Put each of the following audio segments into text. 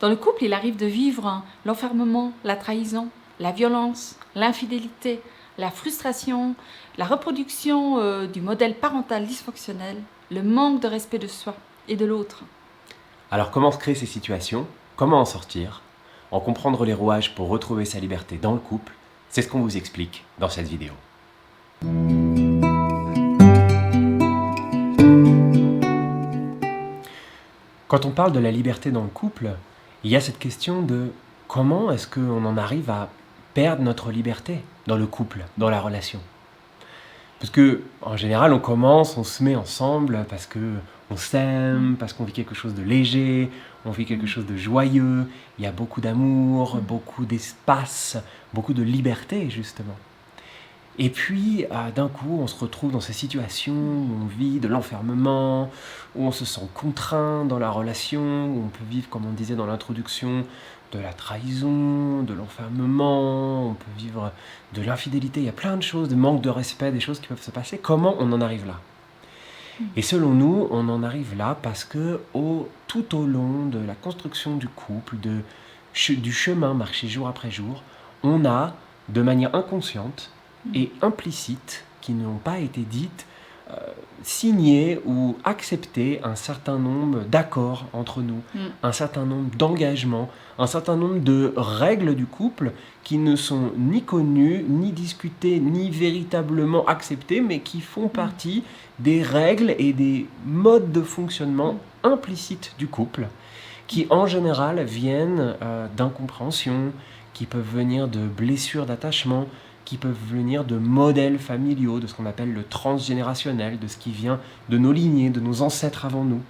Dans le couple, il arrive de vivre l'enfermement, la trahison, la violence, l'infidélité, la frustration, la reproduction du modèle parental dysfonctionnel, le manque de respect de soi et de l'autre. Alors comment se créer ces situations? Comment en sortir? En comprendre les rouages pour retrouver sa liberté dans le couple, c'est ce qu'on vous explique dans cette vidéo. Quand on parle de la liberté dans le couple, il y a cette question de comment est-ce qu'on en arrive à perdre notre liberté dans le couple, dans la relation. Parce que, en général, on commence, on se met ensemble parce que on s'aime, parce qu'on vit quelque chose de léger, on vit quelque chose de joyeux, il y a beaucoup d'amour, beaucoup d'espace, beaucoup de liberté, justement. Et puis, d'un coup, on se retrouve dans ces situations où on vit de l'enfermement, où on se sent contraint dans la relation, où on peut vivre, comme on disait dans l'introduction, de la trahison, de l'enfermement, on peut vivre de l'infidélité. Il y a plein de choses, de manque de respect, des choses qui peuvent se passer. Comment on en arrive là? Et selon nous, on en arrive là parce que tout au long de la construction du couple, du chemin marché jour après jour, on a, de manière inconsciente et implicite, qui n'ont pas été dites, signé ou accepté un certain nombre d'accords entre nous, un certain nombre d'engagements, un certain nombre de règles du couple qui ne sont ni connues, ni discutées, ni véritablement acceptées, mais qui font partie des règles et des modes de fonctionnement implicites du couple, qui en général viennent d'incompréhension, qui peuvent venir de blessures d'attachement, qui peuvent venir de modèles familiaux, de ce qu'on appelle le transgénérationnel, de ce qui vient de nos lignées, de nos ancêtres avant nous.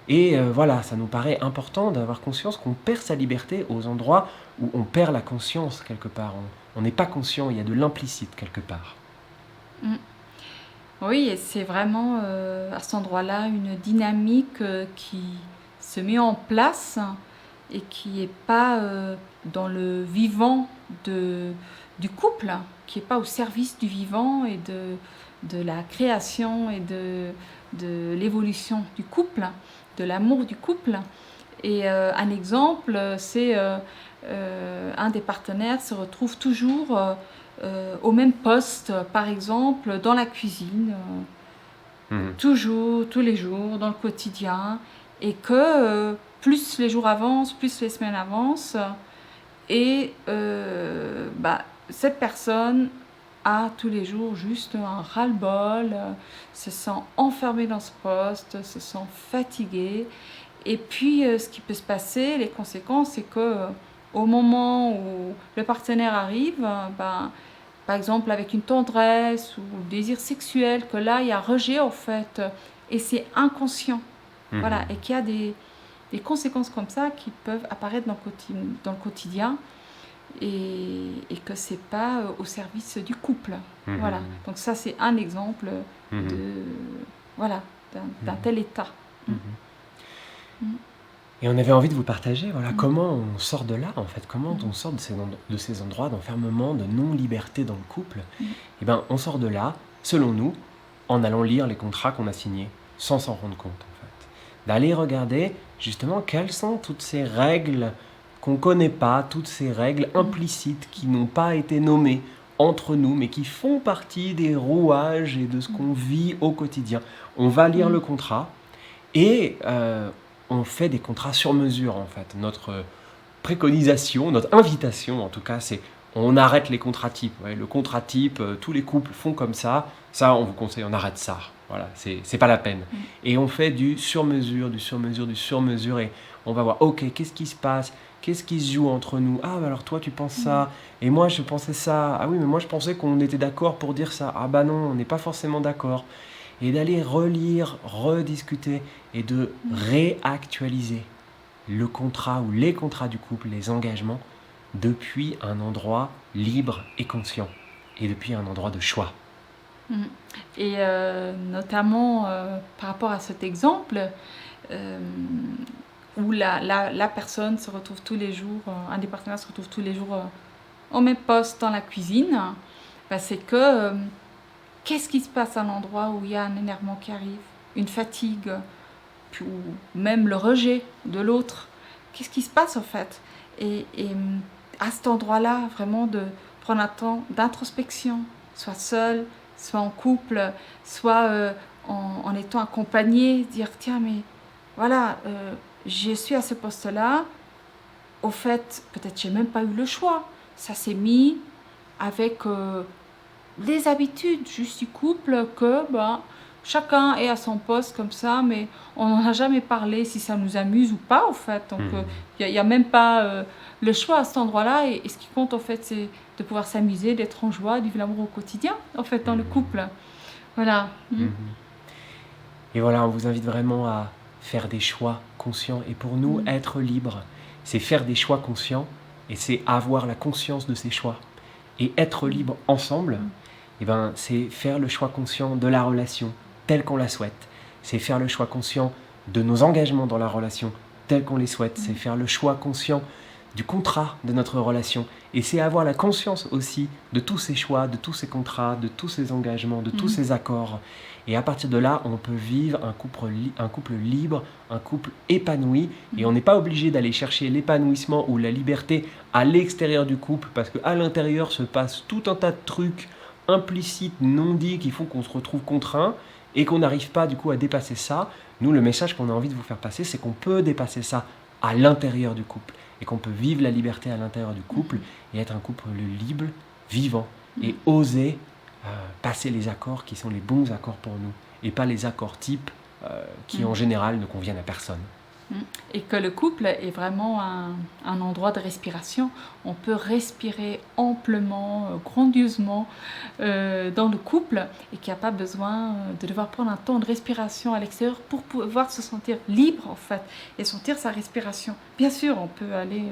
Et voilà, ça nous paraît important d'avoir conscience qu'on perd sa liberté aux endroits où on perd la conscience quelque part. On n'est pas conscient, il y a de l'implicite quelque part. Oui, et c'est vraiment à cet endroit-là une dynamique qui se met en place et qui n'est pas dans le vivant du couple, qui n'est pas au service du vivant et de la création et de l'évolution du couple, de l'amour du couple. Et un exemple, c'est un des partenaires se retrouve toujours au même poste, par exemple dans la cuisine, toujours, tous les jours, dans le quotidien, et que plus les jours avancent, plus les semaines avancent, et cette personne a tous les jours juste un ras-le-bol, se sent enfermée dans ce poste, se sent fatiguée. Et puis, ce qui peut se passer, les conséquences, c'est que au moment où le partenaire arrive, par exemple avec une tendresse ou le désir sexuel, que là, il y a rejet en fait, et c'est inconscient. Voilà, et qu'il y a des conséquences comme ça qui peuvent apparaître dans le quotidien. Et que c'est pas au service du couple. Voilà. Donc ça, c'est un exemple d'un tel état. Et on avait envie de vous partager comment on sort de là, en fait, comment on sort de ces endroits d'enfermement, de non-liberté dans le couple. Et ben, on sort de là, selon nous, en allant lire les contrats qu'on a signés, sans s'en rendre compte, en fait. D'aller regarder, justement, quelles sont toutes ces règles qu'on ne connaît pas, toutes ces règles implicites qui n'ont pas été nommées entre nous, mais qui font partie des rouages et de ce qu'on vit au quotidien. On va lire le contrat et on fait des contrats sur mesure, en fait. Notre préconisation, notre invitation, en tout cas, c'est on arrête les contrats types. Ouais, le contrat type, tous les couples font comme ça. Ça, on vous conseille, on arrête ça. Voilà, c'est pas la peine. Et on fait du sur-mesure, du sur-mesure, du sur-mesure. Et on va voir, ok, qu'est-ce qui se passe? Qu'est-ce qui se joue entre nous? Ah, bah alors toi, tu penses ça. Et moi, je pensais ça. Ah oui, mais moi, je pensais qu'on était d'accord pour dire ça. Ah bah non, on n'est pas forcément d'accord. Et d'aller relire, rediscuter et de réactualiser le contrat ou les contrats du couple, les engagements, depuis un endroit libre et conscient. Et depuis un endroit de choix. Et notamment par rapport à cet exemple, où la personne se retrouve tous les jours, un des partenaires se retrouve tous les jours au même poste dans la cuisine, c'est que qu'est-ce qui se passe à l'endroit où il y a un énervement qui arrive, une fatigue, ou même le rejet de l'autre, qu'est-ce qui se passe en fait? Et à cet endroit-là, vraiment de prendre un temps d'introspection, soit seul, soit en couple, soit en étant accompagné, dire tiens mais voilà, je suis à ce poste-là, au fait peut-être j'ai même pas eu le choix, ça s'est mis avec des habitudes juste du couple que ben, chacun est à son poste comme ça, mais on n'en a jamais parlé si ça nous amuse ou pas, au fait. Donc, il n'y a même pas le choix à cet endroit-là. Et ce qui compte, en fait, c'est de pouvoir s'amuser, d'être en joie, de vivre l'amour au quotidien, en fait, dans le couple. Voilà. Et voilà, on vous invite vraiment à faire des choix conscients. Et pour nous, être libre, c'est faire des choix conscients et c'est avoir la conscience de ces choix. Et être libre ensemble, eh ben, c'est faire le choix conscient de la relation telle qu'on la souhaite. C'est faire le choix conscient de nos engagements dans la relation tels qu'on les souhaite. C'est faire le choix conscient du contrat de notre relation. Et c'est avoir la conscience aussi de tous ces choix, de tous ces contrats, de tous ces engagements, de tous ces accords. Et à partir de là, on peut vivre un couple libre, un couple épanoui. Et on n'est pas obligé d'aller chercher l'épanouissement ou la liberté à l'extérieur du couple, parce qu'à l'intérieur se passe tout un tas de trucs implicites, non dits, qui font qu'on se retrouve contraint et qu'on n'arrive pas du coup à dépasser ça. Nous, le message qu'on a envie de vous faire passer, c'est qu'on peut dépasser ça à l'intérieur du couple et qu'on peut vivre la liberté à l'intérieur du couple et être un couple libre, vivant et oser passer les accords qui sont les bons accords pour nous et pas les accords types qui en général ne conviennent à personne. Et que le couple est vraiment un endroit de respiration. On peut respirer amplement, grandiosement dans le couple et qu'il n'y a pas besoin de devoir prendre un temps de respiration à l'extérieur pour pouvoir se sentir libre en fait et sentir sa respiration. Bien sûr, on peut aller,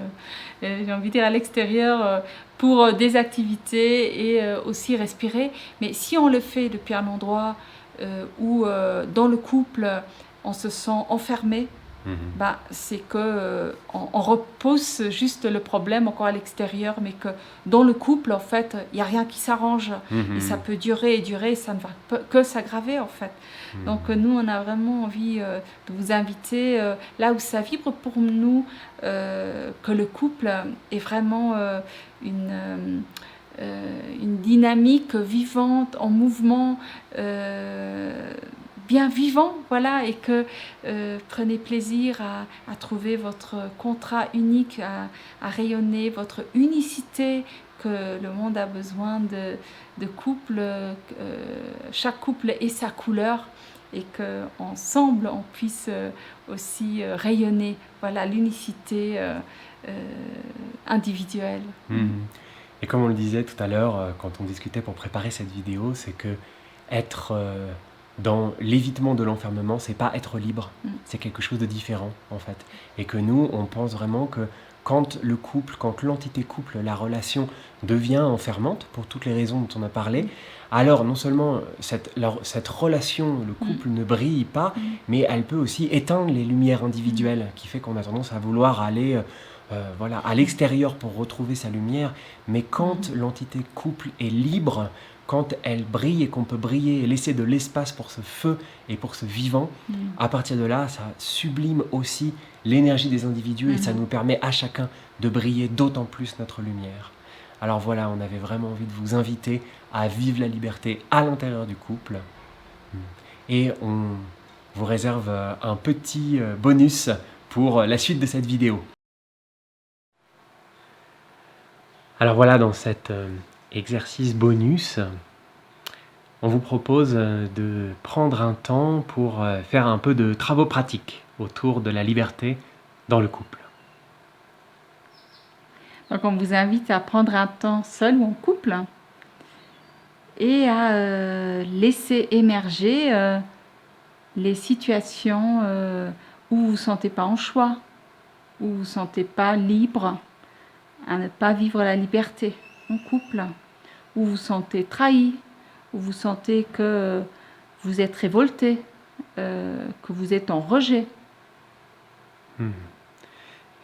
j'ai envie de dire, à l'extérieur pour des activités et aussi respirer, mais si on le fait depuis un endroit où dans le couple on se sent enfermé, bah, c'est que on repousse juste le problème encore à l'extérieur, mais que dans le couple, en fait, il n'y a rien qui s'arrange. Et ça peut durer et durer, ça ne va que s'aggraver, en fait. Donc, nous, on a vraiment envie de vous inviter, là où ça vibre pour nous, que le couple est vraiment une dynamique vivante, en mouvement, bien vivant, voilà, et que prenez plaisir à trouver votre contrat unique, à rayonner votre unicité, que le monde a besoin de couples, chaque couple ait sa couleur et qu'ensemble on puisse aussi rayonner, voilà, l'unicité individuelle. Et comme on le disait tout à l'heure, quand on discutait pour préparer cette vidéo, c'est que être dans l'évitement de l'enfermement, c'est pas être libre, c'est quelque chose de différent en fait. Et que nous, on pense vraiment que quand le couple, quand l'entité couple, la relation devient enfermante, pour toutes les raisons dont on a parlé, alors non seulement cette relation, le couple ne brille pas, mais elle peut aussi éteindre les lumières individuelles, qui fait qu'on a tendance à vouloir aller voilà, à l'extérieur pour retrouver sa lumière. Mais quand l'entité couple est libre, quand elle brille et qu'on peut briller et laisser de l'espace pour ce feu et pour ce vivant, à partir de là, ça sublime aussi l'énergie des individus et ça nous permet à chacun de briller d'autant plus notre lumière. Alors voilà, on avait vraiment envie de vous inviter à vivre la liberté à l'intérieur du couple. Et on vous réserve un petit bonus pour la suite de cette vidéo. Alors voilà, dans cet exercice bonus, on vous propose de prendre un temps pour faire un peu de travaux pratiques autour de la liberté dans le couple. Donc on vous invite à prendre un temps seul ou en couple et à laisser émerger les situations où vous ne vous sentez pas en choix, où vous ne vous sentez pas libre, à ne pas vivre la liberté en couple, où vous vous sentez trahi, où vous sentez que vous êtes révolté, que vous êtes en rejet.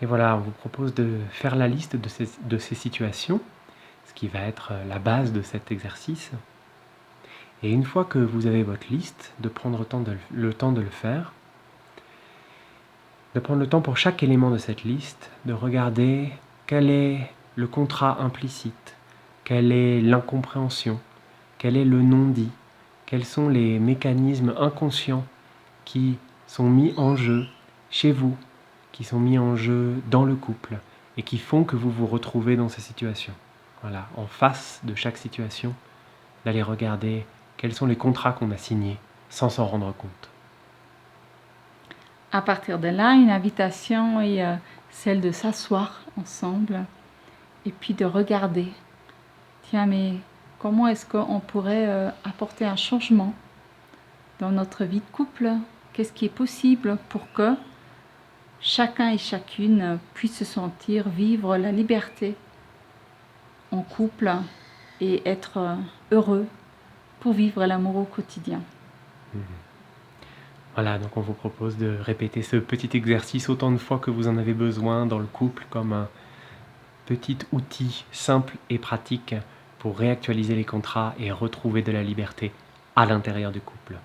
Et voilà, on vous propose de faire la liste de ces situations, ce qui va être la base de cet exercice. Et une fois que vous avez votre liste, de prendre le temps de le faire, de prendre le temps pour chaque élément de cette liste, de regarder quel est le contrat implicite, quelle est l'incompréhension, quel est le non-dit, quels sont les mécanismes inconscients qui sont mis en jeu chez vous, qui sont mis en jeu dans le couple et qui font que vous vous retrouvez dans ces situations. Voilà, en face de chaque situation, d'aller regarder quels sont les contrats qu'on a signés sans s'en rendre compte. À partir de là, une invitation est celle de s'asseoir ensemble et puis de regarder. Tiens, mais comment est-ce qu'on pourrait apporter un changement dans notre vie de couple? Qu'est-ce qui est possible pour que chacun et chacune puisse se sentir vivre la liberté en couple et être heureux pour vivre l'amour au quotidien. Voilà, donc on vous propose de répéter ce petit exercice autant de fois que vous en avez besoin dans le couple comme un petit outil simple et pratique pour réactualiser les contrats et retrouver de la liberté à l'intérieur du couple.